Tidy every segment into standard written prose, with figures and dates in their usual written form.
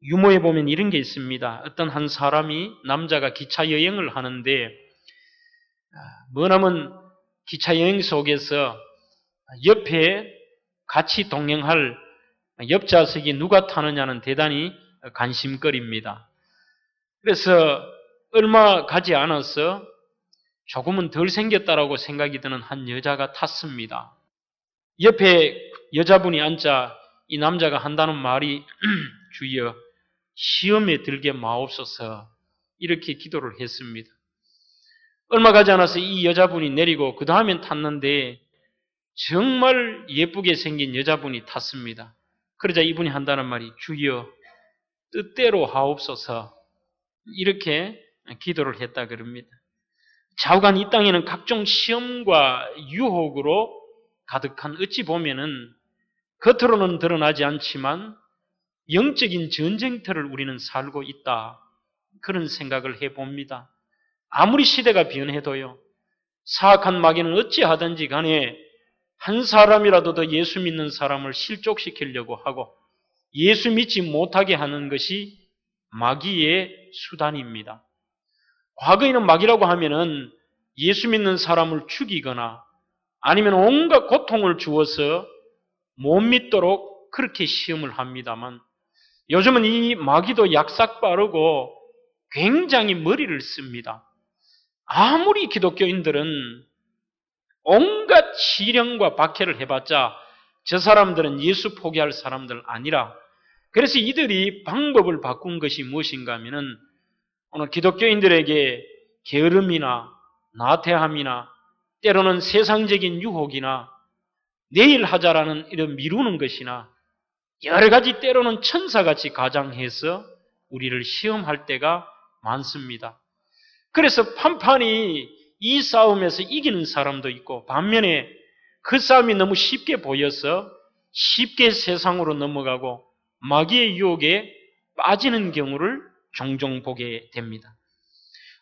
유머에 보면 이런 게 있습니다. 어떤 한 사람이, 남자가 기차 여행을 하는데 뭐냐면 기차 여행 속에서 옆에 같이 동행할 옆좌석이 누가 타느냐는 대단히 관심거리입니다. 그래서 얼마 가지 않아서 조금은 덜 생겼다라고 생각이 드는 한 여자가 탔습니다. 옆에 여자분이 앉아 이 남자가 한다는 말이 주여 시험에 들게 마옵소서 이렇게 기도를 했습니다. 얼마 가지 않아서 이 여자분이 내리고 그 다음엔 탔는데 정말 예쁘게 생긴 여자분이 탔습니다. 그러자 이분이 한다는 말이 주여 뜻대로 하옵소서 이렇게 기도를 했다 그럽니다. 좌우간 이 땅에는 각종 시험과 유혹으로 가득한 어찌 보면은 겉으로는 드러나지 않지만 영적인 전쟁터를 우리는 살고 있다. 그런 생각을 해봅니다. 아무리 시대가 변해도요. 사악한 마귀는 어찌하든지 간에 한 사람이라도 더 예수 믿는 사람을 실족시키려고 하고 예수 믿지 못하게 하는 것이 마귀의 수단입니다. 과거에는 마귀라고 하면은 예수 믿는 사람을 죽이거나 아니면 온갖 고통을 주어서 못 믿도록 그렇게 시험을 합니다만 요즘은 이 마귀도 약삭 빠르고 굉장히 머리를 씁니다. 아무리 기독교인들은 온갖 시련과 박해를 해봤자 저 사람들은 예수 포기할 사람들 아니라 그래서 이들이 방법을 바꾼 것이 무엇인가 하면은 오늘 기독교인들에게 게으름이나 나태함이나 때로는 세상적인 유혹이나 내일 하자라는 이런 미루는 것이나 여러 가지 때로는 천사같이 가장해서 우리를 시험할 때가 많습니다. 그래서 판판이 이 싸움에서 이기는 사람도 있고 반면에 그 싸움이 너무 쉽게 보여서 쉽게 세상으로 넘어가고 마귀의 유혹에 빠지는 경우를 종종 보게 됩니다.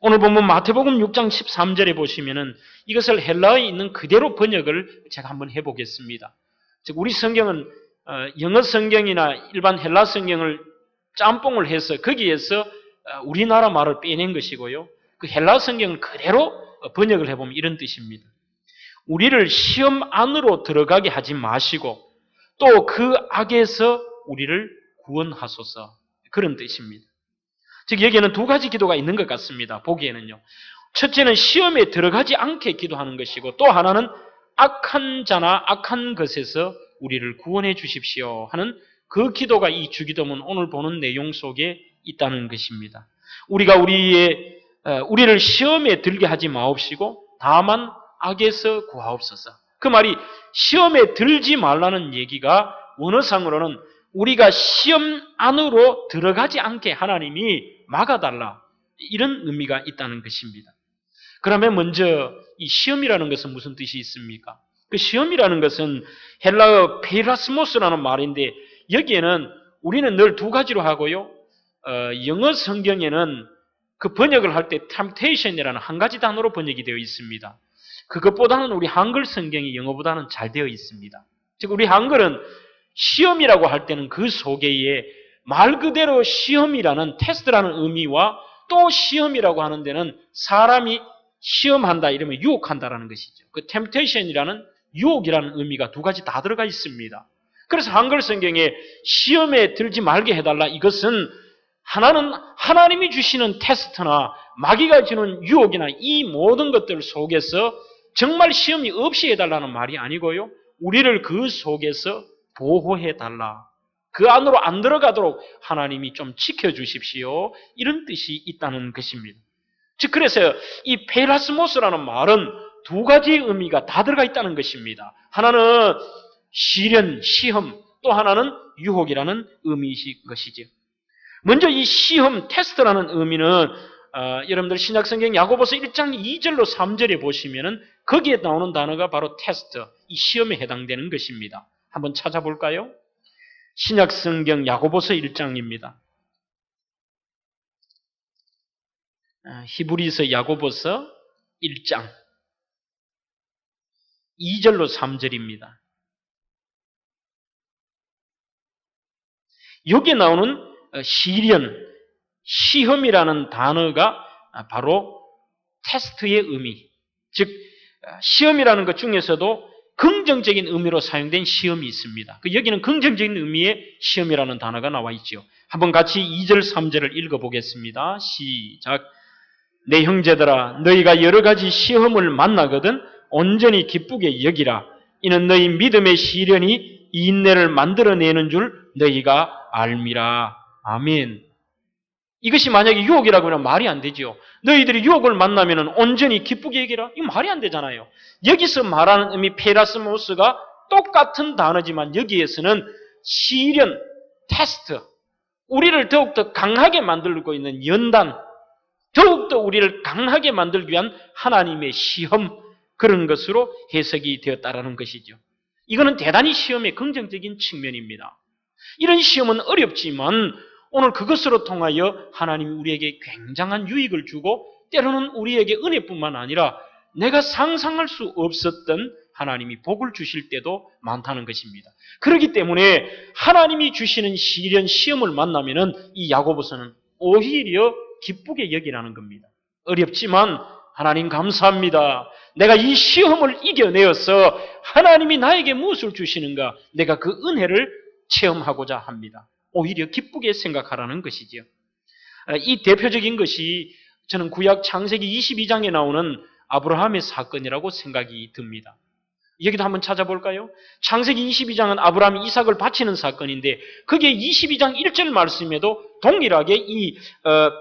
오늘 보면 마태복음 6장 13절에 보시면은 이것을 헬라어에 있는 그대로 번역을 제가 한번 해보겠습니다. 즉 우리 성경은 영어 성경이나 일반 헬라 성경을 짬뽕을 해서 거기에서 우리나라 말을 빼낸 것이고요. 그 헬라 성경을 그대로 번역을 해보면 이런 뜻입니다. 우리를 시험 안으로 들어가게 하지 마시고 또 그 악에서 우리를 구원하소서 그런 뜻입니다. 즉 여기에는 두 가지 기도가 있는 것 같습니다. 보기에는요. 첫째는 시험에 들어가지 않게 기도하는 것이고 또 하나는 악한 자나 악한 것에서 우리를 구원해 주십시오 하는 그 기도가 이 주기도문 오늘 보는 내용 속에 있다는 것입니다. 우리가 우리를 시험에 들게 하지 마옵시고 다만 악에서 구하옵소서. 그 말이 시험에 들지 말라는 얘기가 원어상으로는 우리가 시험 안으로 들어가지 않게 하나님이 막아달라 이런 의미가 있다는 것입니다. 그러면 먼저 이 시험이라는 것은 무슨 뜻이 있습니까? 그 시험이라는 것은 헬라어 페이라스모스라는 말인데 여기에는 우리는 늘 두 가지로 하고요. 영어 성경에는 그 번역을 할 때 temptation이라는 한 가지 단어로 번역이 되어 있습니다. 그것보다는 우리 한글 성경이 영어보다는 잘 되어 있습니다. 즉 우리 한글은 시험이라고 할 때는 그 속에 말 그대로 시험이라는 테스트라는 의미와 또 시험이라고 하는 데는 사람이 시험한다 이러면 유혹한다라는 것이죠. 그 temptation이라는 유혹이라는 의미가 두 가지 다 들어가 있습니다. 그래서 한글 성경에 시험에 들지 말게 해달라 이것은 하나는 하나님이 주시는 테스트나 마귀가 주는 유혹이나 이 모든 것들 속에서 정말 시험이 없이 해달라는 말이 아니고요. 우리를 그 속에서 보호해달라. 그 안으로 안 들어가도록 하나님이 좀 지켜주십시오. 이런 뜻이 있다는 것입니다. 즉 그래서 이 페라스모스라는 말은 두 가지 의미가 다 들어가 있다는 것입니다. 하나는 시련, 시험, 또 하나는 유혹이라는 의미인 것이죠. 먼저 이 시험, 테스트라는 의미는 여러분들 신약성경 야고보서 1장 2절로 3절에 보시면은 거기에 나오는 단어가 바로 테스트, 이 시험에 해당되는 것입니다. 한번 찾아볼까요? 신약성경 야고보서 1장입니다. 히브리서 야고보서 1장 2절로 3절입니다. 여기에 나오는 시련, 시험이라는 단어가 바로 테스트의 의미, 즉 시험이라는 것 중에서도 긍정적인 의미로 사용된 시험이 있습니다. 여기는 긍정적인 의미의 시험이라는 단어가 나와 있죠. 한번 같이 2절, 3절을 읽어보겠습니다. 시작. 내 형제들아, 너희가 여러 가지 시험을 만나거든 온전히 기쁘게 여기라. 이는 너희 믿음의 시련이 인내를 만들어내는 줄 너희가 알미라. 아멘. 이것이 만약에 유혹이라고 하면 말이 안 되죠. 너희들이 유혹을 만나면 온전히 기쁘게 여기라. 이거 말이 안 되잖아요. 여기서 말하는 의미 페라스모스가 똑같은 단어지만 여기에서는 시련, 테스트, 우리를 더욱더 강하게 만들고 있는 연단, 더욱더 우리를 강하게 만들기 위한 하나님의 시험, 그런 것으로 해석이 되었다라는 것이죠. 이거는 대단히 시험의 긍정적인 측면입니다. 이런 시험은 어렵지만 오늘 그것으로 통하여 하나님이 우리에게 굉장한 유익을 주고 때로는 우리에게 은혜뿐만 아니라 내가 상상할 수 없었던 하나님이 복을 주실 때도 많다는 것입니다. 그렇기 때문에 하나님이 주시는 시련, 시험을 만나면은 이 야고보서는 오히려 기쁘게 여기라는 겁니다. 어렵지만 하나님 감사합니다. 내가 이 시험을 이겨내어서 하나님이 나에게 무엇을 주시는가, 내가 그 은혜를 체험하고자 합니다. 오히려 기쁘게 생각하라는 것이죠. 이 대표적인 것이 저는 구약 창세기 22장에 나오는 아브라함의 사건이라고 생각이 듭니다. 여기도 한번 찾아볼까요? 창세기 22장은 아브라함이 이삭을 바치는 사건인데 거기에 22장 1절 말씀에도 동일하게 이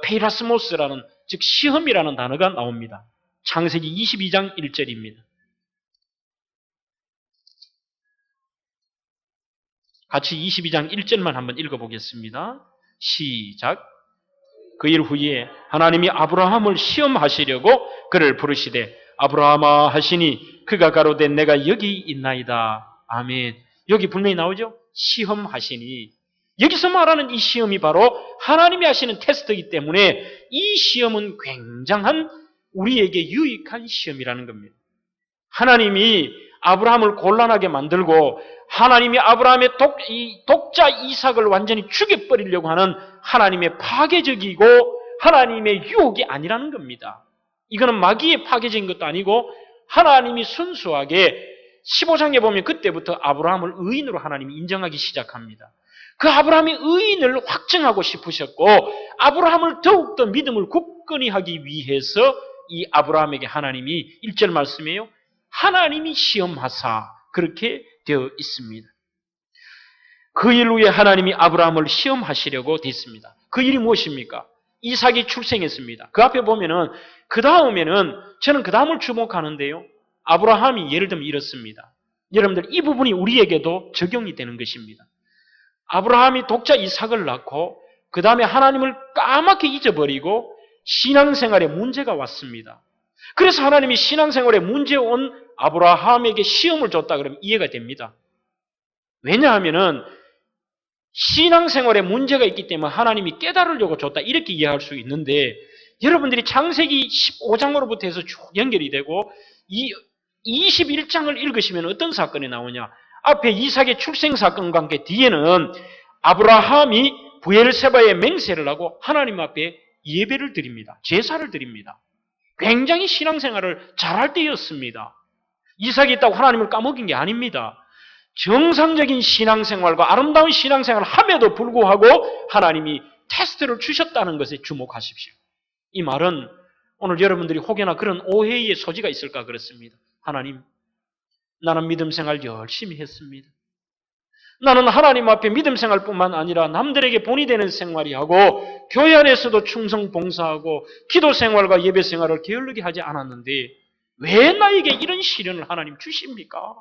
페이라스모스라는, 즉 시험이라는 단어가 나옵니다. 창세기 22장 1절입니다. 같이 22장 1절만 한번 읽어보겠습니다. 시작. 그 일 후에 하나님이 아브라함을 시험하시려고 그를 부르시되 아브라함아 하시니 그가 가로되 내가 여기 있나이다. 아멘. 여기 분명히 나오죠? 시험하시니. 여기서 말하는 이 시험이 바로 하나님이 하시는 테스트이기 때문에 이 시험은 굉장한 우리에게 유익한 시험이라는 겁니다. 하나님이 아브라함을 곤란하게 만들고 하나님이 아브라함의 독자 이삭을 완전히 죽여버리려고 하는 하나님의 파괴적이고 하나님의 유혹이 아니라는 겁니다. 이거는 마귀의 파괴적인 것도 아니고 하나님이 순수하게 15장에 보면 그때부터 아브라함을 의인으로 하나님이 인정하기 시작합니다. 그 아브라함의 의인을 확증하고 싶으셨고 아브라함을 더욱더 믿음을 굳건히 하기 위해서 이 아브라함에게 하나님이 1절 말씀이에요. 하나님이 시험하사 그렇게 되어 있습니다. 그 일 후에 하나님이 아브라함을 시험하시려고 됐습니다. 그 일이 무엇입니까? 이삭이 출생했습니다. 그 앞에 보면은 그 다음에는 저는 그 다음을 주목하는데요. 아브라함이 예를 들면 이렇습니다. 여러분들 이 부분이 우리에게도 적용이 되는 것입니다. 아브라함이 독자 이삭을 낳고 그 다음에 하나님을 까맣게 잊어버리고 신앙생활에 문제가 왔습니다. 그래서 하나님이 신앙생활에 문제 온 아브라함에게 시험을 줬다 그러면 이해가 됩니다. 왜냐하면은 신앙생활에 문제가 있기 때문에 하나님이 깨달으려고 줬다 이렇게 이해할 수 있는데 여러분들이 창세기 15장으로부터 해서 쭉 연결이 되고 이 21장을 읽으시면 어떤 사건이 나오냐. 앞에 이삭의 출생 사건과 함께 뒤에는 아브라함이 브엘세바의 맹세를 하고 하나님 앞에 예배를 드립니다. 제사를 드립니다. 굉장히 신앙생활을 잘할 때였습니다. 이삭이 있다고 하나님을 까먹은 게 아닙니다. 정상적인 신앙생활과 아름다운 신앙생활을 함에도 불구하고 하나님이 테스트를 주셨다는 것에 주목하십시오. 이 말은 오늘 여러분들이 혹여나 그런 오해의 소지가 있을까 그렇습니다. 하나님, 나는 믿음생활 열심히 했습니다. 나는 하나님 앞에 믿음생활뿐만 아니라 남들에게 본이 되는 생활이 하고 교회 안에서도 충성 봉사하고 기도생활과 예배생활을 게을르게 하지 않았는데 왜 나에게 이런 시련을 하나님 주십니까?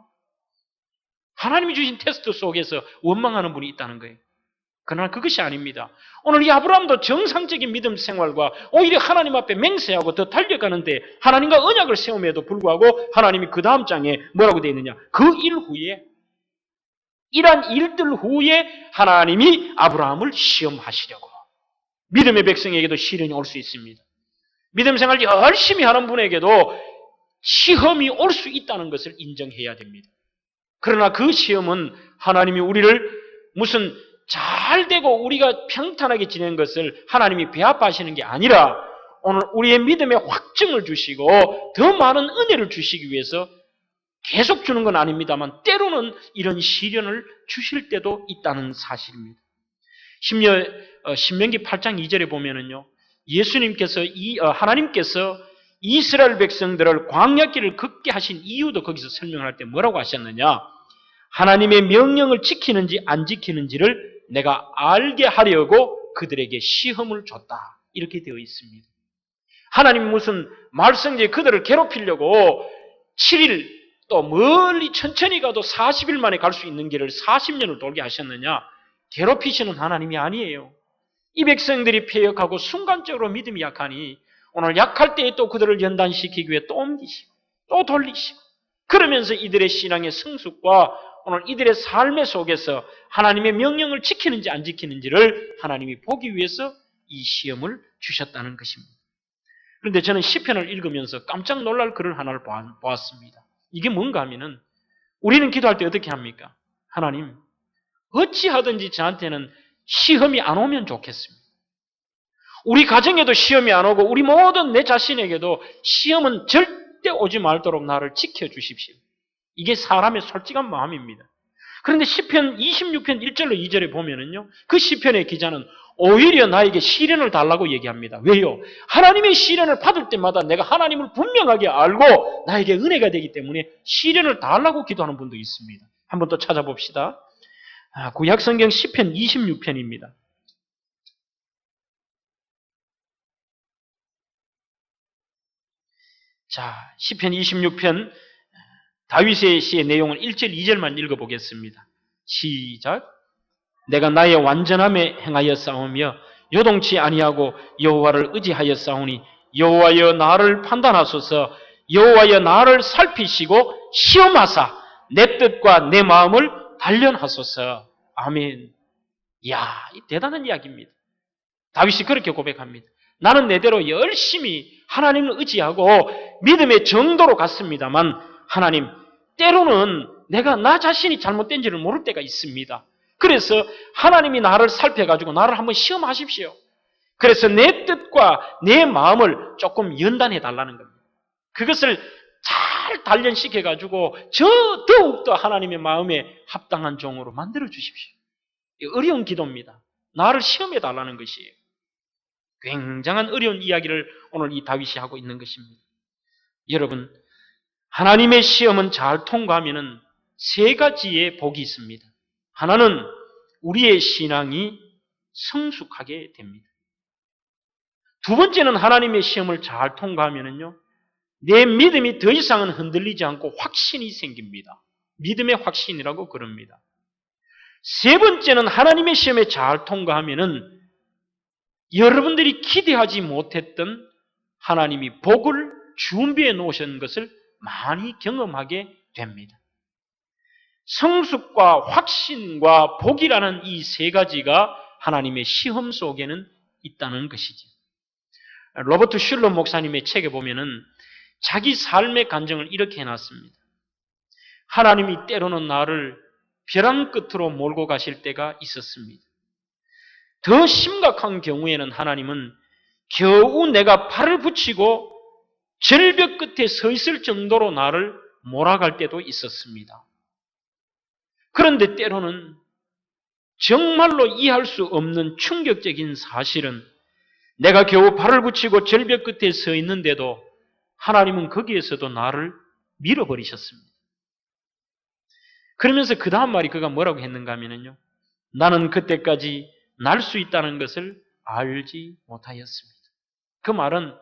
하나님이 주신 테스트 속에서 원망하는 분이 있다는 거예요. 그러나 그것이 아닙니다. 오늘 이 아브라함도 정상적인 믿음 생활과 오히려 하나님 앞에 맹세하고 더 달려가는데 하나님과 언약을 세움에도 불구하고 하나님이 그 다음 장에 뭐라고 되어 있느냐. 그 일 후에 이러한 일들 후에 하나님이 아브라함을 시험하시려고. 믿음의 백성에게도 시련이 올 수 있습니다. 믿음 생활 열심히 하는 분에게도 시험이 올 수 있다는 것을 인정해야 됩니다. 그러나 그 시험은 하나님이 우리를 무슨 잘 되고 우리가 평탄하게 지내는 것을 하나님이 배아파하시는 게 아니라 오늘 우리의 믿음에 확증을 주시고 더 많은 은혜를 주시기 위해서 계속 주는 건 아닙니다만 때로는 이런 시련을 주실 때도 있다는 사실입니다. 신명기 8장 2절에 보면은요, 예수님께서 하나님께서 이스라엘 백성들을 광야길을 걷게 하신 이유도 거기서 설명할 때 뭐라고 하셨느냐? 하나님의 명령을 지키는지 안 지키는지를 내가 알게 하려고 그들에게 시험을 줬다. 이렇게 되어 있습니다. 하나님 무슨 말썽제 그들을 괴롭히려고 7일 또 멀리 천천히 가도 40일 만에 갈 수 있는 길을 40년을 돌게 하셨느냐? 괴롭히시는 하나님이 아니에요. 이 백성들이 패역하고 순간적으로 믿음이 약하니 오늘 약할 때에 또 그들을 연단시키기 위해 또 옮기시고 또 돌리시고 그러면서 이들의 신앙의 성숙과 오늘 이들의 삶의 속에서 하나님의 명령을 지키는지 안 지키는지를 하나님이 보기 위해서 이 시험을 주셨다는 것입니다. 그런데 저는 시편을 읽으면서 깜짝 놀랄 글을 하나를 보았습니다. 이게 뭔가 하면은 우리는 기도할 때 어떻게 합니까? 하나님, 어찌하든지 저한테는 시험이 안 오면 좋겠습니다. 우리 가정에도 시험이 안 오고 우리 모든 내 자신에게도 시험은 절대 오지 말도록 나를 지켜주십시오. 이게 사람의 솔직한 마음입니다. 그런데 시편 26편 1절로 2절에 보면은요, 그 시편의 기자는 오히려 나에게 시련을 달라고 얘기합니다. 왜요? 하나님의 시련을 받을 때마다 내가 하나님을 분명하게 알고 나에게 은혜가 되기 때문에 시련을 달라고 기도하는 분도 있습니다. 한번 또 찾아봅시다. 구약성경 시편 26편입니다. 자, 시편 26편 다윗의 시의 내용은 1절, 2절만 읽어보겠습니다. 시작. 내가 나의 완전함에 행하여 싸우며 요동치 아니하고 여호와를 의지하여 싸우니 여호와여 나를 판단하소서. 여호와여 나를 살피시고 시험하사 내 뜻과 내 마음을 단련하소서. 아멘. 이야, 대단한 이야기입니다. 다윗이 그렇게 고백합니다. 나는 내대로 열심히 하나님을 의지하고 믿음의 정도로 갔습니다만 하나님, 때로는 내가 나 자신이 잘못된지를 모를 때가 있습니다. 그래서 하나님이 나를 살펴가지고 나를 한번 시험하십시오. 그래서 내 뜻과 내 마음을 조금 연단해 달라는 겁니다. 그것을 잘 단련시켜가지고 더욱더 하나님의 마음에 합당한 종으로 만들어 주십시오. 어려운 기도입니다. 나를 시험해 달라는 것이에요. 굉장한 어려운 이야기를 오늘 이 다윗이 하고 있는 것입니다. 여러분, 하나님의 시험은 잘 통과하면 세 가지의 복이 있습니다. 하나는 우리의 신앙이 성숙하게 됩니다. 두 번째는 하나님의 시험을 잘 통과하면요, 내 믿음이 더 이상은 흔들리지 않고 확신이 생깁니다. 믿음의 확신이라고 그럽니다. 세 번째는 하나님의 시험에 잘 통과하면은 여러분들이 기대하지 못했던 하나님이 복을 준비해 놓으신 것을 많이 경험하게 됩니다. 성숙과 확신과 복이라는 이 세 가지가 하나님의 시험 속에는 있다는 것이죠. 로버트 슐러 목사님의 책에 보면은 자기 삶의 간증을 이렇게 해놨습니다. 하나님이 때로는 나를 벼랑 끝으로 몰고 가실 때가 있었습니다. 더 심각한 경우에는 하나님은 겨우 내가 발을 붙이고 절벽 끝에 서 있을 정도로 나를 몰아갈 때도 있었습니다. 그런데 때로는 정말로 이해할 수 없는 충격적인 사실은 내가 겨우 발을 붙이고 절벽 끝에 서 있는데도 하나님은 거기에서도 나를 밀어버리셨습니다. 그러면서 그 다음 말이 그가 뭐라고 했는가 하면요, 나는 그때까지 날 수 있다는 것을 알지 못하였습니다. 그 말은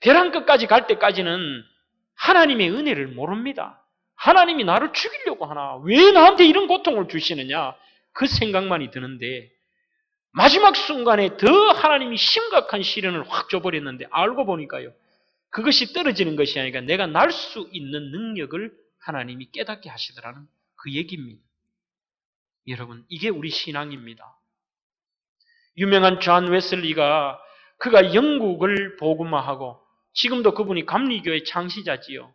벼랑 끝까지 갈 때까지는 하나님의 은혜를 모릅니다. 하나님이 나를 죽이려고 하나? 왜 나한테 이런 고통을 주시느냐? 그 생각만이 드는데 마지막 순간에 더 하나님이 심각한 시련을 확 줘버렸는데 알고 보니까요, 그것이 떨어지는 것이 아니라 내가 날 수 있는 능력을 하나님이 깨닫게 하시더라는 그 얘기입니다. 여러분, 이게 우리 신앙입니다. 유명한 존 웨슬리가 그가 영국을 복음화하고 지금도 그분이 감리교의 창시자지요.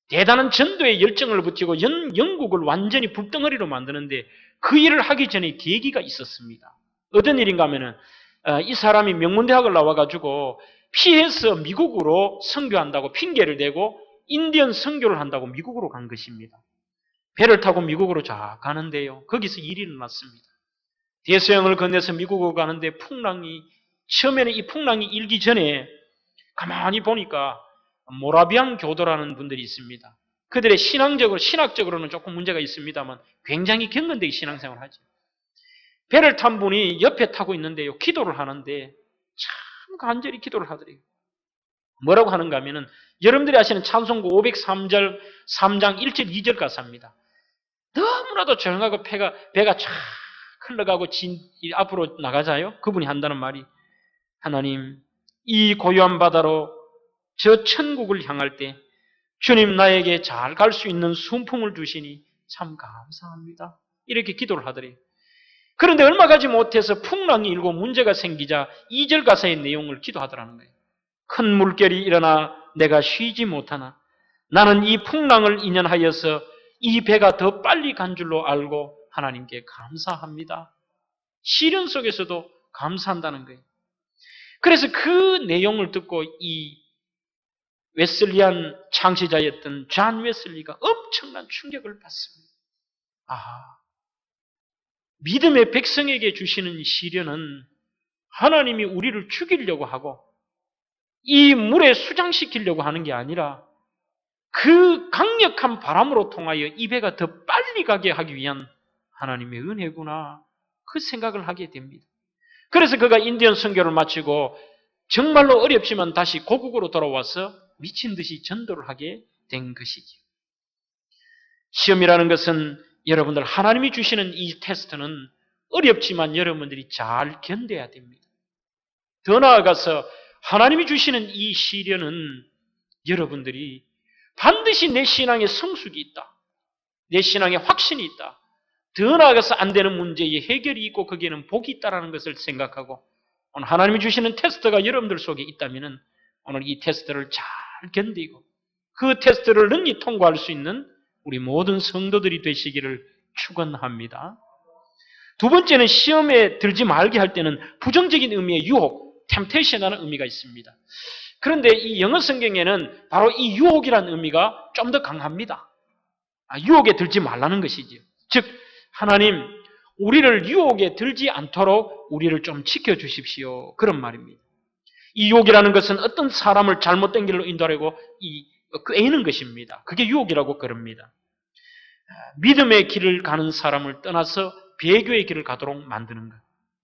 대단한 전도의 열정을 붙이고 영국을 완전히 불덩어리로 만드는데 그 일을 하기 전에 계기가 있었습니다. 어떤 일인가 하면은 이 사람이 명문대학을 나와가지고 피해서 미국으로 선교한다고 핑계를 대고 인디언 선교를 한다고 미국으로 간 것입니다. 배를 타고 미국으로 쫙 가는데요. 거기서 일이 일어났습니다. 대서양을 건너서 미국으로 가는데 처음에는 이 풍랑이 일기 전에 가만히 보니까 모라비안 교도라는 분들이 있습니다. 그들의 신학적으로는 조금 문제가 있습니다만 굉장히 경건되게 신앙생활을 하죠. 배를 탄 분이 옆에 타고 있는데요. 기도를 하는데 참 간절히 기도를 하더래요. 뭐라고 하는가 하면은 여러분들이 아시는 찬송구 503절 3장 1절 2절 가사입니다. 너무나도 조용하고 배가 쫙 흘러가고 앞으로 나가자요. 그분이 한다는 말이 하나님 이 고요한 바다로 저 천국을 향할 때 주님 나에게 잘 갈 수 있는 순풍을 주시니 참 감사합니다. 이렇게 기도를 하더래요. 그런데 얼마 가지 못해서 풍랑이 일고 문제가 생기자 2절 가사의 내용을 기도하더라는 거예요. 큰 물결이 일어나 내가 쉬지 못하나 나는 이 풍랑을 인연하여서 이 배가 더 빨리 간 줄로 알고 하나님께 감사합니다. 시련 속에서도 감사한다는 거예요. 그래서 그 내용을 듣고 이 웨슬리안 창시자였던 존 웨슬리가 엄청난 충격을 받습니다. 믿음의 백성에게 주시는 시련은 하나님이 우리를 죽이려고 하고 이 물에 수장시키려고 하는 게 아니라 그 강력한 바람으로 통하여 이 배가 더 빨리 가게 하기 위한 하나님의 은혜구나 그 생각을 하게 됩니다. 그래서 그가 인디언 선교를 마치고 정말로 어렵지만 다시 고국으로 돌아와서 미친 듯이 전도를 하게 된 것이지요. 시험이라는 것은 여러분들 하나님이 주시는 이 테스트는 어렵지만 여러분들이 잘 견뎌야 됩니다. 더 나아가서 하나님이 주시는 이 시련은 여러분들이 반드시 내 신앙에 성숙이 있다. 내 신앙에 확신이 있다. 더 나아가서 안 되는 문제에 해결이 있고 거기에는 복이 있다는 것을 생각하고 오늘 하나님이 주시는 테스트가 여러분들 속에 있다면 오늘 이 테스트를 잘 견디고 그 테스트를 능히 통과할 수 있는 우리 모든 성도들이 되시기를 축원합니다. 두 번째는 시험에 들지 말게 할 때는 부정적인 의미의 유혹, 템테이션이라는 의미가 있습니다. 그런데 이 영어 성경에는 바로 이 유혹이라는 의미가 좀 더 강합니다. 유혹에 들지 말라는 것이죠. 즉 하나님 우리를 유혹에 들지 않도록 우리를 좀 지켜주십시오. 그런 말입니다. 이 유혹이라는 것은 어떤 사람을 잘못된 길로 인도하려고 애는 것입니다. 그게 유혹이라고 그럽니다. 믿음의 길을 가는 사람을 떠나서 배교의 길을 가도록 만드는 것.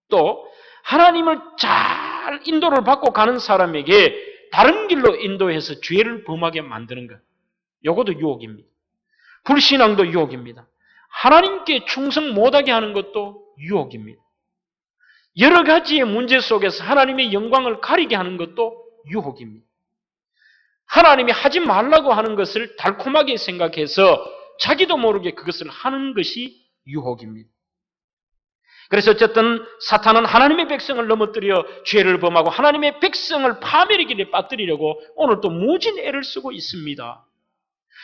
또 하나님을 잘 인도를 받고 가는 사람에게 다른 길로 인도해서 죄를 범하게 만드는 것. 이것도 유혹입니다. 불신앙도 유혹입니다. 하나님께 충성 못하게 하는 것도 유혹입니다. 여러 가지의 문제 속에서 하나님의 영광을 가리게 하는 것도 유혹입니다. 하나님이 하지 말라고 하는 것을 달콤하게 생각해서 자기도 모르게 그것을 하는 것이 유혹입니다. 그래서 어쨌든 사탄은 하나님의 백성을 넘어뜨려 죄를 범하고 하나님의 백성을 파멸의 길에 빠뜨리려고 오늘 또 무진 애를 쓰고 있습니다.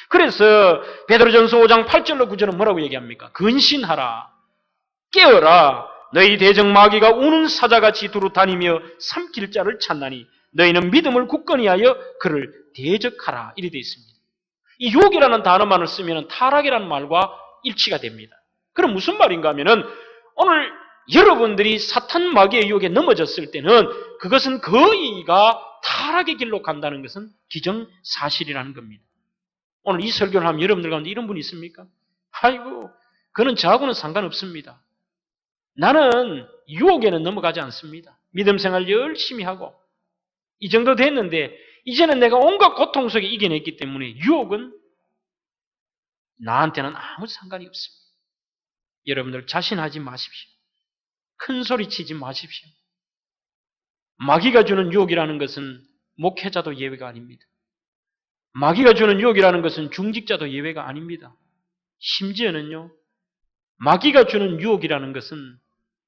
그래서 베드로전서 5장 8절로 9절은 뭐라고 얘기합니까? 근신하라, 깨어라, 너희 대적 마귀가 우는 사자같이 두루 다니며 삼킬 자를 찾나니 너희는 믿음을 굳건히 하여 그를 대적하라. 이리 되어 있습니다. 이 유혹이라는 단어만을 쓰면 타락이라는 말과 일치가 됩니다. 그럼 무슨 말인가 하면은 오늘 여러분들이 사탄 마귀의 유혹에 넘어졌을 때는 그것은 거의가 타락의 길로 간다는 것은 기정사실이라는 겁니다. 오늘 이 설교를 하면 여러분들 가운데 이런 분이 있습니까? 아이고, 그는 저하고는 상관없습니다. 나는 유혹에는 넘어가지 않습니다. 믿음 생활 열심히 하고 이 정도 됐는데 이제는 내가 온갖 고통 속에 이겨냈기 때문에 유혹은 나한테는 아무 상관이 없습니다. 여러분들 자신하지 마십시오. 큰 소리 치지 마십시오. 마귀가 주는 유혹이라는 것은 목회자도 예외가 아닙니다. 마귀가 주는 유혹이라는 것은 중직자도 예외가 아닙니다. 심지어는요, 마귀가 주는 유혹이라는 것은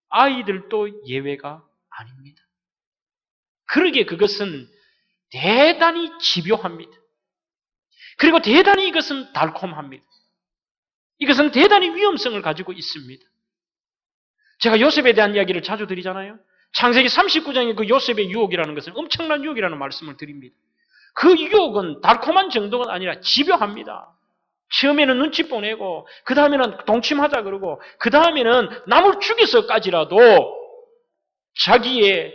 아이들도 예외가 아닙니다. 그러기에 그것은 대단히 집요합니다. 그리고 대단히 이것은 달콤합니다. 이것은 대단히 위험성을 가지고 있습니다. 제가 요셉에 대한 이야기를 자주 드리잖아요. 창세기 39장의 그 요셉의 유혹이라는 것은 엄청난 유혹이라는 말씀을 드립니다. 그 유혹은 달콤한 정도가 아니라 집요합니다. 처음에는 눈치 보내고, 그 다음에는 동침하자 그러고, 그 다음에는 남을 죽여서까지라도 자기의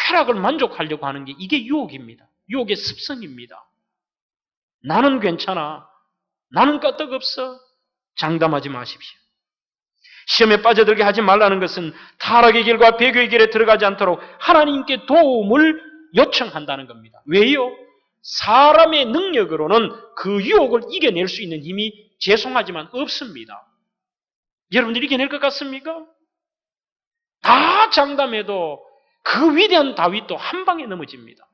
쾌락을 만족하려고 하는 게 이게 유혹입니다. 유혹의 습성입니다. 나는 괜찮아. 나는 끄떡없어. 장담하지 마십시오. 시험에 빠져들게 하지 말라는 것은 타락의 길과 배교의 길에 들어가지 않도록 하나님께 도움을 요청한다는 겁니다. 왜요? 사람의 능력으로는 그 유혹을 이겨낼 수 있는 힘이 죄송하지만 없습니다. 여러분들이 이겨낼 것 같습니까? 다 장담해도 그 위대한 다윗도 한 방에 넘어집니다.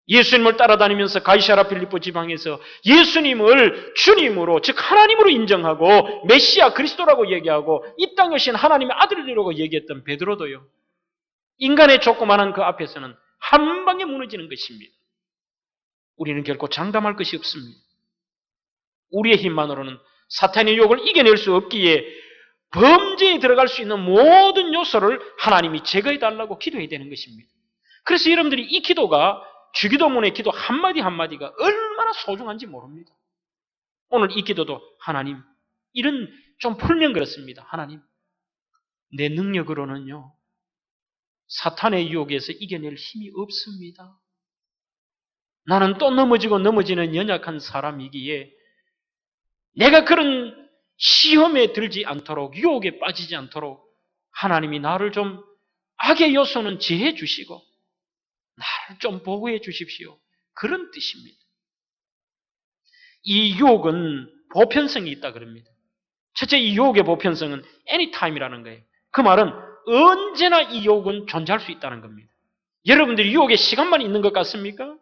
예수님을 따라다니면서 가이사랴 필리포 지방에서 예수님을 주님으로, 즉 하나님으로 인정하고 메시아 그리스도라고 얘기하고 이 땅에 오신 하나님의 아들이라고 얘기했던 베드로도요. 인간의 조그마한 그 앞에서는 한 방에 무너지는 것입니다. 우리는 결코 장담할 것이 없습니다. 우리의 힘만으로는 사탄의 유혹을 이겨낼 수 없기에 범죄에 들어갈 수 있는 모든 요소를 하나님이 제거해달라고 기도해야 되는 것입니다. 그래서 여러분들이 이 기도가 주기도문의 기도 한마디 한마디가 얼마나 소중한지 모릅니다. 오늘 이 기도도 하나님, 이런 좀 풀면 그렇습니다. 하나님, 내 능력으로는요, 사탄의 유혹에서 이겨낼 힘이 없습니다. 나는 또 넘어지고 넘어지는 연약한 사람이기에 내가 그런 시험에 들지 않도록, 유혹에 빠지지 않도록 하나님이 나를 좀 악의 요소는 제해 주시고 나를 좀 보호해 주십시오. 그런 뜻입니다. 이 유혹은 보편성이 있다 그럽니다. 첫째, 이 유혹의 보편성은 anytime이라는 거예요. 그 말은 언제나 이 유혹은 존재할 수 있다는 겁니다. 여러분들이 유혹의 시간만 있는 것 같습니까?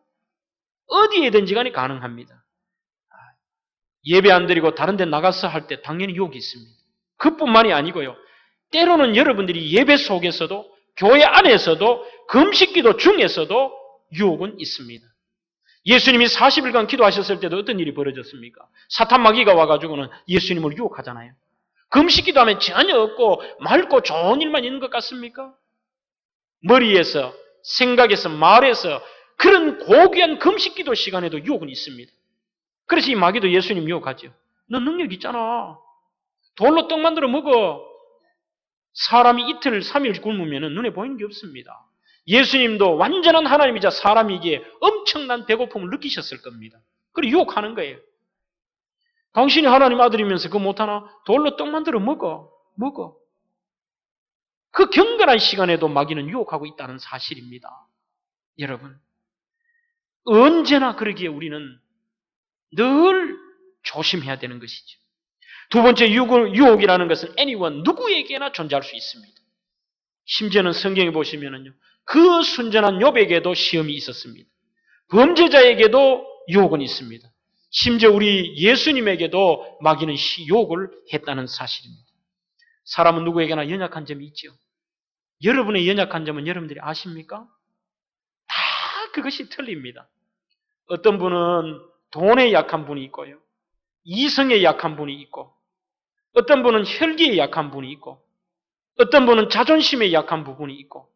어디에든지 간에 가능합니다. 예배 안 드리고 다른 데 나가서 할 때 당연히 유혹이 있습니다. 그뿐만이 아니고요. 때로는 여러분들이 예배 속에서도 교회 안에서도 금식기도 중에서도 유혹은 있습니다. 예수님이 40일간 기도하셨을 때도 어떤 일이 벌어졌습니까? 사탄 마귀가 와가지고는 예수님을 유혹하잖아요. 금식기도 하면 전혀 없고 맑고 좋은 일만 있는 것 같습니까? 머리에서, 생각에서, 말에서 그런 고귀한 금식기도 시간에도 유혹은 있습니다. 그래서 이 마귀도 예수님 유혹하죠. 너 능력 있잖아. 돌로 떡 만들어 먹어. 사람이 이틀, 3일 굶으면 눈에 보이는 게 없습니다. 예수님도 완전한 하나님이자 사람이기에 엄청난 배고픔을 느끼셨을 겁니다. 그리고 유혹하는 거예요. 당신이 하나님 아들이면서 그거 못하나? 돌로 떡 만들어 먹어. 그 경건한 시간에도 마귀는 유혹하고 있다는 사실입니다. 여러분, 언제나 그러기에 우리는 늘 조심해야 되는 것이죠. 두 번째, 유혹이라는 것은 anyone, 누구에게나 존재할 수 있습니다. 심지어는 성경에 보시면은요, 그 순전한 욥에게도 시험이 있었습니다. 범죄자에게도 유혹은 있습니다. 심지어 우리 예수님에게도 마귀는 유혹을 했다는 사실입니다. 사람은 누구에게나 연약한 점이 있죠. 여러분의 연약한 점은 여러분들이 아십니까? 다 그것이 틀립니다. 어떤 분은 돈에 약한 분이 있고요. 이성에 약한 분이 있고, 어떤 분은 혈기에 약한 분이 있고, 어떤 분은 자존심에 약한 부분이 있고,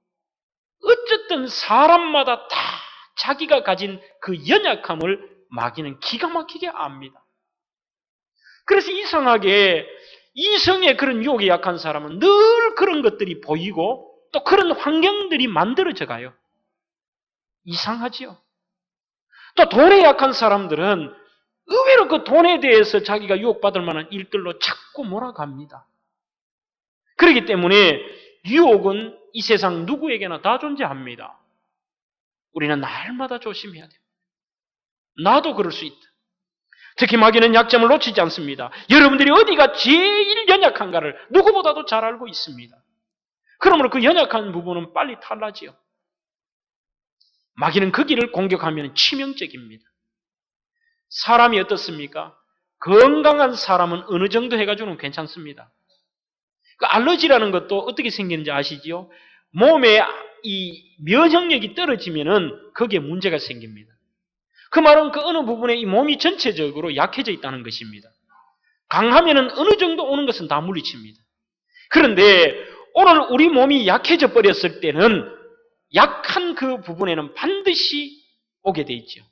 어쨌든 사람마다 다 자기가 가진 그 연약함을 마귀는 기가 막히게 압니다. 그래서 이상하게 이성의 그런 유혹에 약한 사람은 늘 그런 것들이 보이고 또 그런 환경들이 만들어져 가요. 이상하지요? 또 돈에 약한 사람들은 의외로 그 돈에 대해서 자기가 유혹받을 만한 일들로 자꾸 몰아갑니다. 그렇기 때문에 유혹은 이 세상 누구에게나 다 존재합니다. 우리는 날마다 조심해야 됩니다. 나도 그럴 수 있다. 특히 마귀는 약점을 놓치지 않습니다. 여러분들이 어디가 제일 연약한가를 누구보다도 잘 알고 있습니다. 그러므로 그 연약한 부분은 빨리 탈라지요. 마귀는 그 길을 공격하면 치명적입니다. 사람이 어떻습니까? 건강한 사람은 어느 정도 해가지고는 괜찮습니다. 그 알러지라는 것도 어떻게 생기는지 아시지요? 몸에 이 면역력이 떨어지면은 거기에 문제가 생깁니다. 그 말은 그 어느 부분에 이 몸이 전체적으로 약해져 있다는 것입니다. 강하면은 어느 정도 오는 것은 다 물리칩니다. 그런데 오늘 우리 몸이 약해져 버렸을 때는 약한 그 부분에는 반드시 오게 돼 있죠.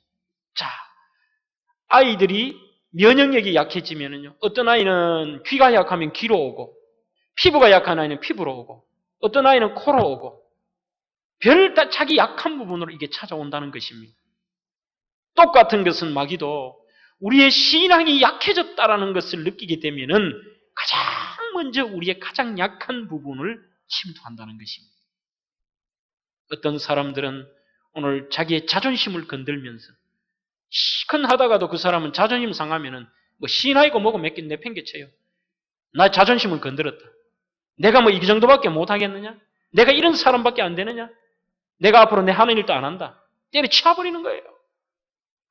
자, 아이들이 면역력이 약해지면요. 어떤 아이는 귀가 약하면 귀로 오고, 피부가 약한 아이는 피부로 오고, 어떤 아이는 코로 오고, 별 자기 약한 부분으로 이게 찾아온다는 것입니다. 똑같은 것은 마귀도 우리의 신앙이 약해졌다라는 것을 느끼게 되면은 가장 먼저 우리의 가장 약한 부분을 침투한다는 것입니다. 어떤 사람들은 오늘 자기의 자존심을 건들면서 시큰하다가도 그 사람은 자존심 상하면은 뭐 신하이고 뭐고 몇 개 내팽개쳐요. 나 자존심을 건드렸다. 내가 뭐 이 정도밖에 못하겠느냐? 내가 이런 사람밖에 안 되느냐? 내가 앞으로 내 하는 일도 안 한다. 때려쳐버리는 거예요.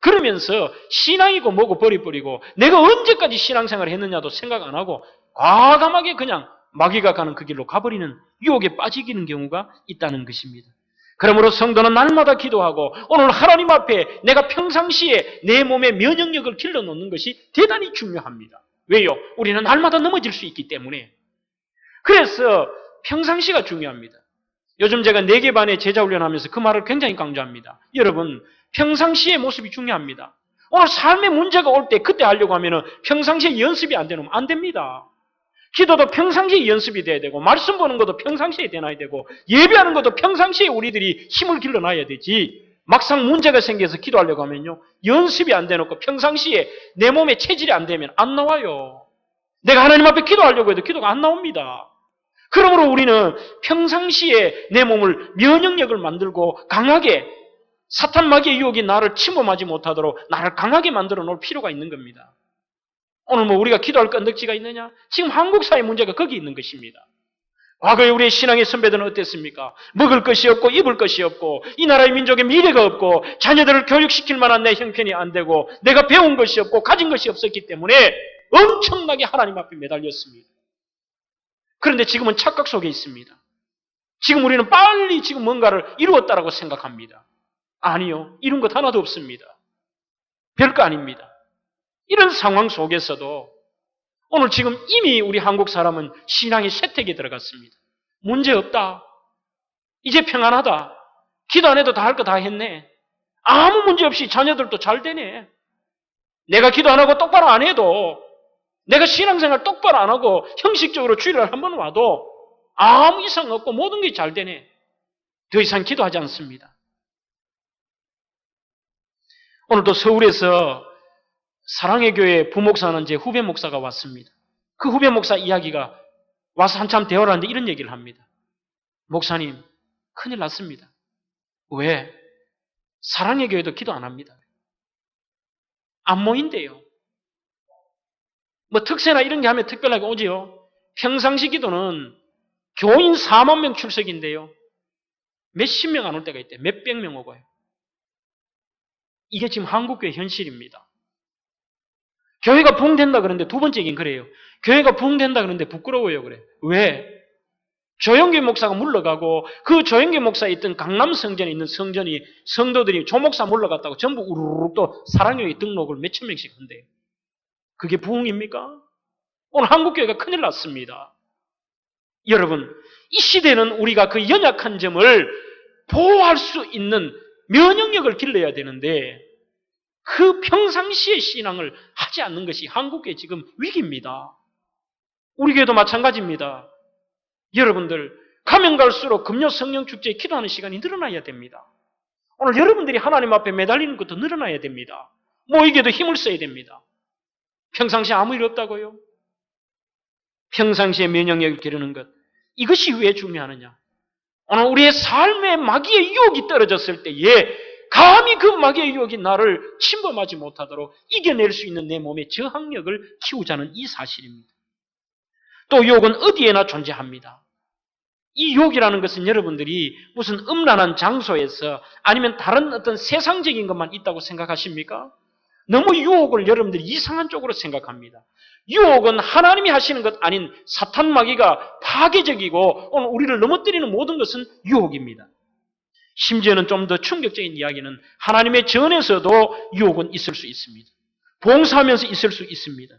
그러면서 신앙이고 뭐고 버리버리고 내가 언제까지 신앙생활을 했느냐도 생각 안 하고 과감하게 그냥 마귀가 가는 그 길로 가버리는 유혹에 빠지기는 경우가 있다는 것입니다. 그러므로 성도는 날마다 기도하고 오늘 하나님 앞에 내가 평상시에 내 몸의 면역력을 길러놓는 것이 대단히 중요합니다. 왜요? 우리는 날마다 넘어질 수 있기 때문에. 그래서 평상시가 중요합니다. 요즘 제가 4개 반의 제자훈련하면서 그 말을 굉장히 강조합니다. 여러분, 평상시의 모습이 중요합니다. 오늘 삶의 문제가 올 때 그때 하려고 하면 평상시에 연습이 안 되면 안 됩니다. 기도도 평상시에 연습이 돼야 되고 말씀 보는 것도 평상시에 되놔야 되고 예배하는 것도 평상시에 우리들이 힘을 길러놔야 되지 막상 문제가 생겨서 기도하려고 하면요 연습이 안 돼놓고 평상시에 내 몸의 체질이 안 되면 안 나와요. 내가 하나님 앞에 기도하려고 해도 기도가 안 나옵니다. 그러므로 우리는 평상시에 내 몸을 면역력을 만들고 강하게 사탄 마귀의 유혹이 나를 침범하지 못하도록 나를 강하게 만들어 놓을 필요가 있는 겁니다. 오늘 뭐 우리가 기도할 건덕지가 있느냐? 지금 한국 사회 문제가 거기 있는 것입니다. 과거에 우리의 신앙의 선배들은 어땠습니까? 먹을 것이 없고 입을 것이 없고 이 나라의 민족의 미래가 없고 자녀들을 교육시킬 만한 내 형편이 안 되고 내가 배운 것이 없고 가진 것이 없었기 때문에 엄청나게 하나님 앞에 매달렸습니다. 그런데 지금은 착각 속에 있습니다. 지금 우리는 빨리 지금 뭔가를 이루었다라고 생각합니다. 아니요. 이룬 것 하나도 없습니다. 별거 아닙니다. 이런 상황 속에서도 오늘 지금 이미 우리 한국 사람은 신앙의 쇠퇴기에 들어갔습니다. 문제 없다. 이제 평안하다. 기도 안 해도 다 할 거 다 했네. 아무 문제 없이 자녀들도 잘 되네. 내가 기도 안 하고 똑바로 안 해도 내가 신앙생활 똑바로 안 하고 형식적으로 주일날 한 번 와도 아무 이상 없고 모든 게 잘 되네. 더 이상 기도하지 않습니다. 오늘도 서울에서 사랑의 교회 부목사는 제 후배 목사가 왔습니다. 그 후배 목사 이야기가 와서 한참 대화를 하는데 이런 얘기를 합니다. 목사님, 큰일 났습니다. 왜? 사랑의 교회도 기도 안 합니다. 안 모인대요. 뭐 특세나 이런 게 하면 특별하게 오지요. 평상시 기도는 교인 4만 명 출석인데요. 몇십 명 안 올 때가 있대요. 몇백 명 오고요. 이게 지금 한국교회 현실입니다. 교회가 부흥된다 그러는데 두 번째 얘기는 그래요. 교회가 부흥된다 그러는데 부끄러워요. 그래. 왜? 조영규 목사가 물러가고 그 조영규 목사에 있던 강남 성전에 있는 성도들이 조 목사 물러갔다고 전부 우르르 또 사랑교회 등록을 몇천 명씩 한대요. 그게 부흥입니까? 오늘 한국교회가 큰일 났습니다. 여러분, 이 시대는 우리가 그 연약한 점을 보호할 수 있는 면역력을 길러야 되는데 그 평상시의 신앙을 하지 않는 것이 한국교회 지금 위기입니다. 우리 교회도 마찬가지입니다. 여러분들 가면 갈수록 금요 성령축제에 기도하는 시간이 늘어나야 됩니다. 오늘 여러분들이 하나님 앞에 매달리는 것도 늘어나야 됩니다. 모이게도 힘을 써야 됩니다. 평상시에 아무 일 없다고요? 평상시에 면역력을 기르는 것 이것이 왜 중요하느냐? 오늘 우리의 삶에 마귀의 유혹이 떨어졌을 때에 감히 그 마귀의 유혹이 나를 침범하지 못하도록 이겨낼 수 있는 내 몸의 저항력을 키우자는 이 사실입니다. 또 유혹은 어디에나 존재합니다. 이 유혹이라는 것은 여러분들이 무슨 음란한 장소에서 아니면 다른 어떤 세상적인 것만 있다고 생각하십니까? 너무 유혹을 여러분들이 이상한 쪽으로 생각합니다. 유혹은 하나님이 하시는 것 아닌 사탄 마귀가 파괴적이고 오늘 우리를 넘어뜨리는 모든 것은 유혹입니다. 심지어는 좀 더 충격적인 이야기는 하나님의 전에서도 유혹은 있을 수 있습니다. 봉사하면서 있을 수 있습니다.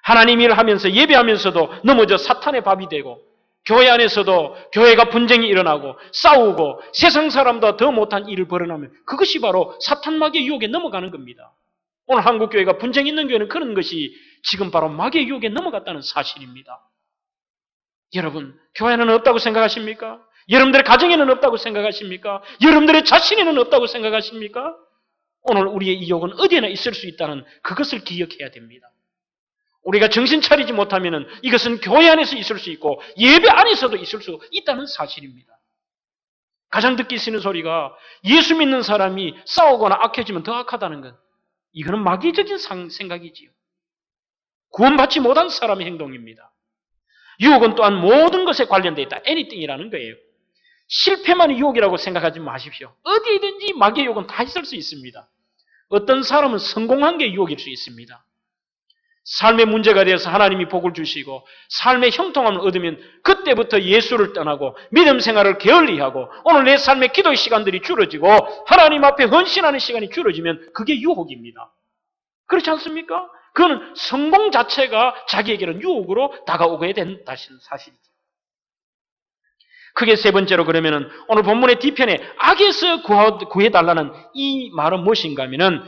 하나님 일을 하면서 예배하면서도 넘어져 사탄의 밥이 되고 교회 안에서도 교회가 분쟁이 일어나고 싸우고 세상 사람보다 더 못한 일을 벌여나면 그것이 바로 사탄 마귀의 유혹에 넘어가는 겁니다. 오늘 한국 교회가 분쟁이 있는 교회는 그런 것이 지금 바로 마귀의 유혹에 넘어갔다는 사실입니다. 여러분, 교회 안에는 없다고 생각하십니까? 여러분들의 가정에는 없다고 생각하십니까? 여러분들의 자신에는 없다고 생각하십니까? 오늘 우리의 이 유혹은 어디에나 있을 수 있다는 그것을 기억해야 됩니다. 우리가 정신 차리지 못하면 이것은 교회 안에서 있을 수 있고 예배 안에서도 있을 수 있다는 사실입니다. 가장 듣기 싫은 소리가 예수 믿는 사람이 싸우거나 악해지면 더 악하다는 것. 이거는 마귀적인 생각이지요. 구원받지 못한 사람의 행동입니다. 유혹은 또한 모든 것에 관련되어 있다. anything이라는 거예요. 실패만이 유혹이라고 생각하지 마십시오. 어디든지 마귀의 유혹은 다 있을 수 있습니다. 어떤 사람은 성공한 게 유혹일 수 있습니다. 삶의 문제가 되어서 하나님이 복을 주시고 삶의 형통함을 얻으면 그때부터 예수를 떠나고 믿음 생활을 게을리하고 오늘 내 삶의 기도의 시간들이 줄어지고 하나님 앞에 헌신하는 시간이 줄어지면 그게 유혹입니다. 그렇지 않습니까? 그거는 성공 자체가 자기에게는 유혹으로 다가오게 된다는 사실이죠. 크게 세 번째로 그러면은 오늘 본문의 뒤편에 악에서 구해달라는 이 말은 무엇인가 하면은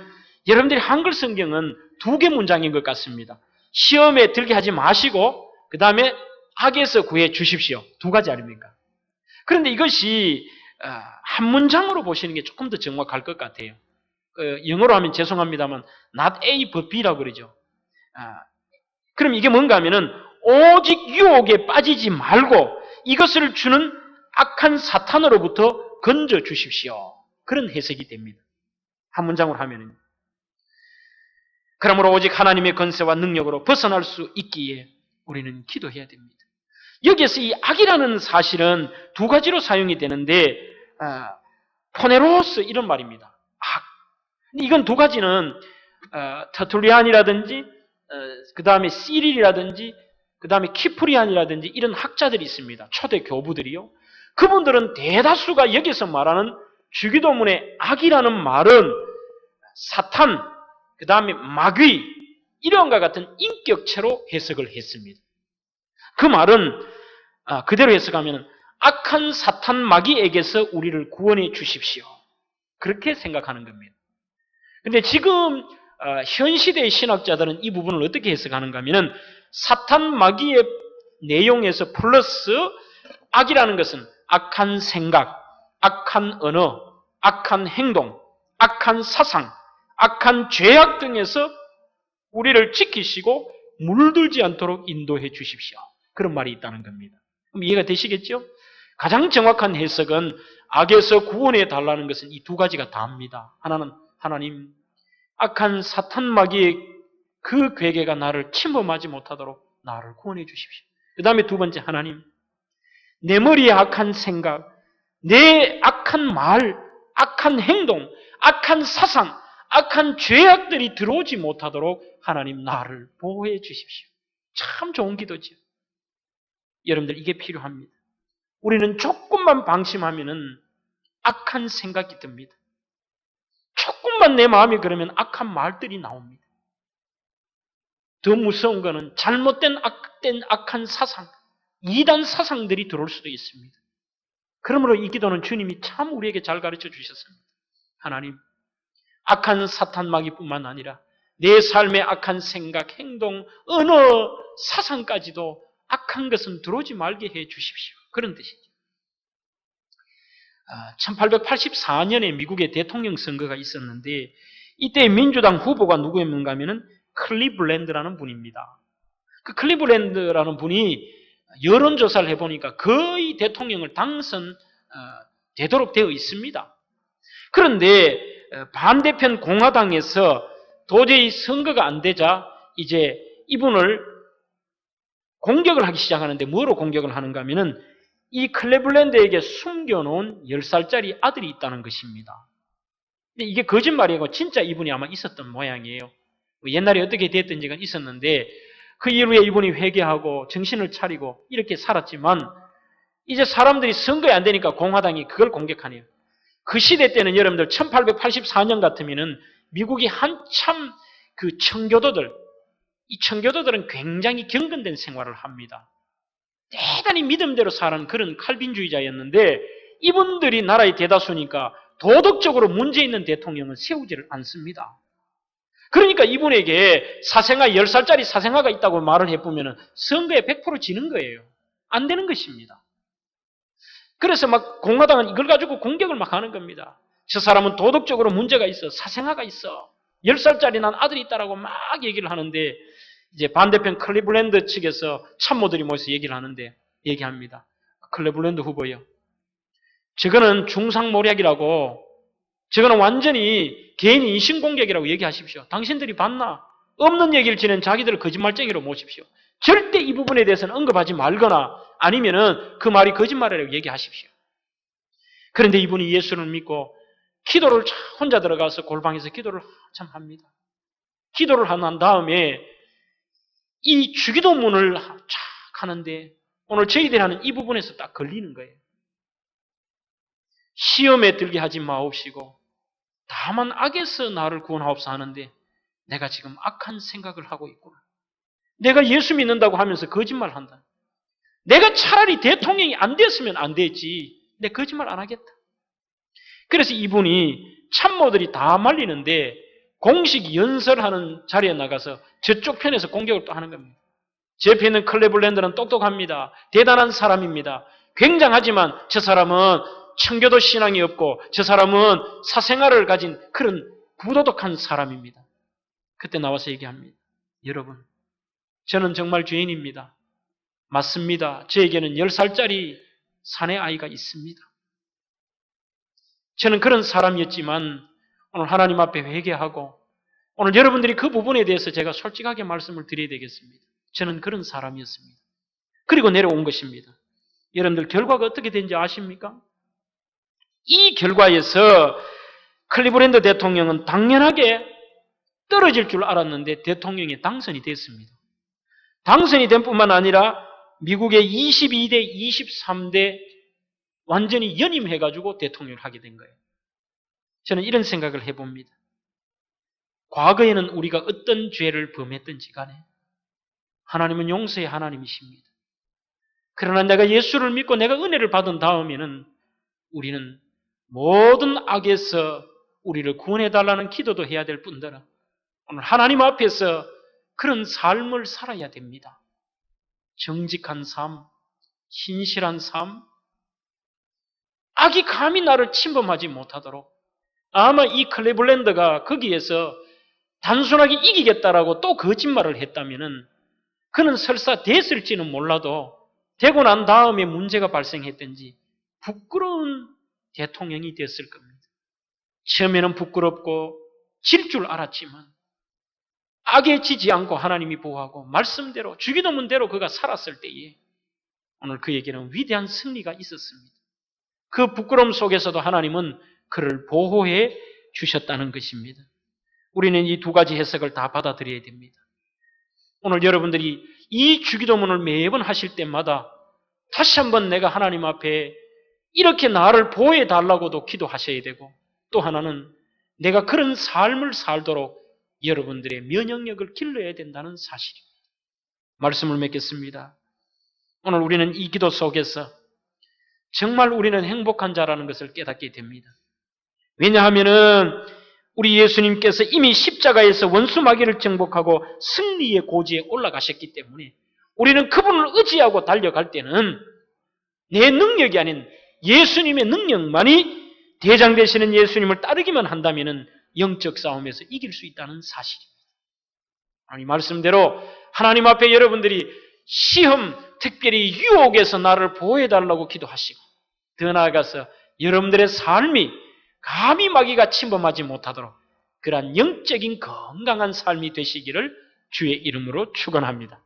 여러분들이 한글 성경은 두 개 문장인 것 같습니다. 시험에 들게 하지 마시고 그 다음에 악에서 구해 주십시오. 두 가지 아닙니까? 그런데 이것이 한 문장으로 보시는 게 조금 더 정확할 것 같아요. 영어로 하면 죄송합니다만 not A but B라고 그러죠. 그럼 이게 뭔가 하면은 오직 유혹에 빠지지 말고 이것을 주는 악한 사탄으로부터 건져 주십시오. 그런 해석이 됩니다. 한 문장으로 하면은. 그러므로 오직 하나님의 권세와 능력으로 벗어날 수 있기에 우리는 기도해야 됩니다. 여기에서 이 악이라는 사실은 두 가지로 사용이 되는데 포네로스 이런 말입니다. 악. 이건 두 가지는 터툴리안이라든지 그 다음에 시릴이라든지 그 다음에 키프리안이라든지 이런 학자들이 있습니다. 초대 교부들이요. 그분들은 대다수가 여기서 말하는 주기도문의 악이라는 말은 사탄, 그 다음에 마귀 이런과 같은 인격체로 해석을 했습니다. 그 말은 그대로 해석하면 악한 사탄 마귀에게서 우리를 구원해 주십시오. 그렇게 생각하는 겁니다. 근데 지금 현 시대의 신학자들은 이 부분을 어떻게 해석하는가 하면 사탄 마귀의 내용에서 플러스 악이라는 것은 악한 생각, 악한 언어, 악한 행동, 악한 사상, 악한 죄악 등에서 우리를 지키시고 물들지 않도록 인도해 주십시오. 그런 말이 있다는 겁니다. 그럼 이해가 되시겠죠? 가장 정확한 해석은 악에서 구원해 달라는 것은 이 두 가지가 다입니다. 하나는 하나님, 악한 사탄 마귀의 그 괴계가 나를 침범하지 못하도록 나를 구원해 주십시오. 그 다음에 두 번째 하나님, 내 머리에 악한 생각, 내 악한 말, 악한 행동, 악한 사상, 악한 죄악들이 들어오지 못하도록 하나님 나를 보호해 주십시오. 참 좋은 기도죠. 여러분들 이게 필요합니다. 우리는 조금만 방심하면은 악한 생각이 듭니다. 조금만 내 마음이 그러면 악한 말들이 나옵니다. 더 무서운 거는 잘못된 악한 사상, 이단 사상들이 들어올 수도 있습니다. 그러므로 이 기도는 주님이 참 우리에게 잘 가르쳐 주셨습니다. 하나님, 악한 사탄 마귀뿐만 아니라 내 삶의 악한 생각, 행동, 언어, 사상까지도 악한 것은 들어오지 말게 해 주십시오. 그런 뜻이죠. 1884년에 미국의 대통령 선거가 있었는데 이때 민주당 후보가 누구였는가 하면은 클리블랜드라는 분입니다. 그 클리블랜드라는 분이 여론조사를 해보니까 거의 대통령을 당선되도록 되어 있습니다. 그런데 반대편 공화당에서 도저히 선거가 안 되자 이제 이분을 공격을 하기 시작하는데 뭐로 공격을 하는가 하면은 이 클리블랜드에게 숨겨놓은 10살짜리 아들이 있다는 것입니다. 근데 이게 거짓말이고 진짜 이분이 아마 있었던 모양이에요. 옛날에 어떻게 됐던지가 있었는데 그 이후에 이분이 회개하고 정신을 차리고 이렇게 살았지만 이제 사람들이 선거에 안 되니까 공화당이 그걸 공격하네요. 그 시대 때는 여러분들 1884년 같으면은 미국이 한참 그 청교도들, 이 청교도들은 굉장히 경건된 생활을 합니다. 대단히 믿음대로 사는 그런 칼빈주의자였는데 이분들이 나라의 대다수니까 도덕적으로 문제 있는 대통령은 세우지를 않습니다. 그러니까 이분에게 사생아 10살짜리 사생아가 있다고 말을 해보면 선거에 100% 지는 거예요. 안 되는 것입니다. 그래서 막 공화당은 이걸 가지고 공격을 막 하는 겁니다. 저 사람은 도덕적으로 문제가 있어. 사생아가 있어. 10살짜리 난 아들이 있다라고 막 얘기를 하는데 이제 반대편 클리블랜드 측에서 참모들이 모여서 얘기합니다. 클리블랜드 후보요. 저거는 중상모략이라고, 저거는 완전히 개인 인신공격이라고 얘기하십시오. 당신들이 봤나? 없는 얘기를 지낸 자기들을 거짓말쟁이로 모십시오. 절대 이 부분에 대해서는 언급하지 말거나 아니면은 그 말이 거짓말이라고 얘기하십시오. 그런데 이분이 예수를 믿고 기도를 혼자 들어가서 골방에서 기도를 참 합니다. 기도를 한 다음에 이 주기도문을 쫙 하는데 오늘 저희들이 하는 이 부분에서 딱 걸리는 거예요. 시험에 들게 하지 마옵시고 다만 악에서 나를 구원하옵소서 하는데 내가 지금 악한 생각을 하고 있구나. 내가 예수 믿는다고 하면서 거짓말한다. 내가 차라리 대통령이 안 됐으면 안 됐지. 내 거짓말 안 하겠다. 그래서 이분이 참모들이 다 말리는데 공식 연설하는 자리에 나가서 저쪽 편에서 공격을 또 하는 겁니다. 제 편은 클레블랜드는 똑똑합니다. 대단한 사람입니다. 굉장하지만 저 사람은 청교도 신앙이 없고 저 사람은 사생활을 가진 그런 부도덕한 사람입니다. 그때 나와서 얘기합니다. 여러분, 저는 정말 죄인입니다. 맞습니다. 저에게는 10살짜리 사내 아이가 있습니다. 저는 그런 사람이었지만 오늘 하나님 앞에 회개하고 오늘 여러분들이 그 부분에 대해서 제가 솔직하게 말씀을 드려야 되겠습니다. 저는 그런 사람이었습니다. 그리고 내려온 것입니다. 여러분들 결과가 어떻게 된지 아십니까? 이 결과에서 클리브랜드 대통령은 당연하게 떨어질 줄 알았는데 대통령이 당선이 됐습니다. 당선이 된 뿐만 아니라 미국의 22대, 23대 완전히 연임해가지고 대통령을 하게 된 거예요. 저는 이런 생각을 해봅니다. 과거에는 우리가 어떤 죄를 범했든지 간에 하나님은 용서의 하나님이십니다. 그러나 내가 예수를 믿고 내가 은혜를 받은 다음에는 우리는 모든 악에서 우리를 구원해달라는 기도도 해야 될 뿐더러 오늘 하나님 앞에서 그런 삶을 살아야 됩니다. 정직한 삶, 신실한 삶, 악이 감히 나를 침범하지 못하도록 아마 이 클리블랜드가 거기에서 단순하게 이기겠다라고 또 거짓말을 했다면은 그는 설사 됐을지는 몰라도 되고 난 다음에 문제가 발생했든지 부끄러운 대통령이 됐을 겁니다. 처음에는 부끄럽고 질 줄 알았지만 악에 지지 않고 하나님이 보호하고 말씀대로 주기도문대로 그가 살았을 때에 오늘 그에게는 위대한 승리가 있었습니다. 그 부끄러움 속에서도 하나님은 그를 보호해 주셨다는 것입니다. 우리는 이 두 가지 해석을 다 받아들여야 됩니다. 오늘 여러분들이 이 주기도문을 매번 하실 때마다 다시 한번 내가 하나님 앞에 이렇게 나를 보호해 달라고도 기도하셔야 되고 또 하나는 내가 그런 삶을 살도록 여러분들의 면역력을 길러야 된다는 사실입니다. 말씀을 맺겠습니다. 오늘 우리는 이 기도 속에서 정말 우리는 행복한 자라는 것을 깨닫게 됩니다. 왜냐하면은 우리 예수님께서 이미 십자가에서 원수 마귀를 정복하고 승리의 고지에 올라가셨기 때문에 우리는 그분을 의지하고 달려갈 때는 내 능력이 아닌 예수님의 능력만이 대장 되시는 예수님을 따르기만 한다면은 영적 싸움에서 이길 수 있다는 사실입니다. 이 말씀대로 하나님 앞에 여러분들이 시험, 특별히 유혹에서 나를 보호해달라고 기도하시고 더 나아가서 여러분들의 삶이 감히 마귀가 침범하지 못하도록 그러한 영적인 건강한 삶이 되시기를 주의 이름으로 축원합니다.